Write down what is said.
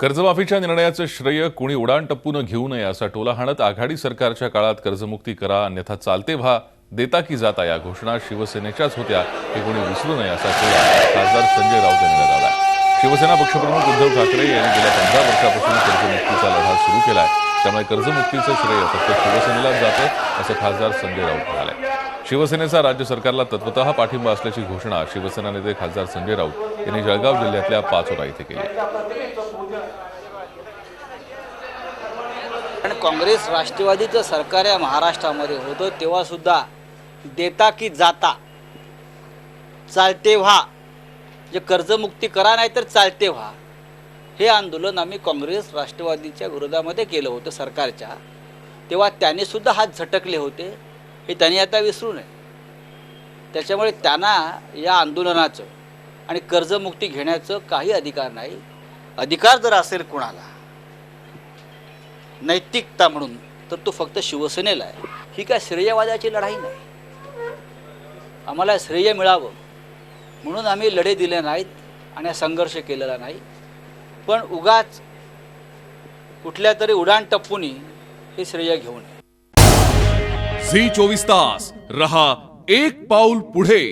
कर्जमाफीच्या निर्णयाचं श्रेय कुणी उडाणटप्पून घेऊ नये असा टोला हाणत आघाडी सरकारच्या काळात कर्जमुक्ती करा अन्यथा चालते व्हा देता की जाता या घोषणा शिवसेनेच्याच होत्या हे कोणी विसरू नये असा टोला खासदार संजय राऊत यांनी लगावला। शिवसेना पक्षप्रमुख उद्धव ठाकरे यांनी गेल्या 15 वर्षापासून कर्जमुक्तीचा लढा सुरू केलाय, त्यामुळे कर्जमुक्तीचं श्रेय फक्त शिवसेनेलाच जातं असं खासदार संजय राऊत म्हणाले। शिवसेनेचा राज्य सरकारला तत्वतः पाठिंबा असल्याची घोषणा शिवसेना नेते खासदार संजय राऊत यांनी जळगाव जिल्ह्यातल्या पाचोरा इथे केली। काँग्रेस राष्ट्रवादीचं सरकार या महाराष्ट्रामध्ये होतं तेव्हा सुद्धा देता की जाता चालते व्हा, जे कर्जमुक्ती करा नाही तर चालते व्हा हे आंदोलन आम्ही काँग्रेस राष्ट्रवादीच्या विरोधामध्ये केलं होतं सरकारच्या। तेव्हा त्यांनी सुद्धा हात झटकले होते हे त्यांनी आता विसरू नये। त्याच्यामुळे त्यांना या आंदोलनाचं आणि कर्जमुक्ती घेण्याचं काही अधिकार नाही। अधिकार जर असेल कुणाला नैतिकता म्हणून तर तो फक्त शिवसेनेला आहे। ही काय श्रेयवादाची लढाई नाही, आम्हाला श्रेय मिळावं म्हणून आम्ही लढे दिले नाहीत आणि संघर्ष केलेला नाही, पण उगाच कुठल्या तरी उडाण टप्पूनी हे श्रेय घेऊ नये। झी 24 तास रहा एक पाऊल पुढे।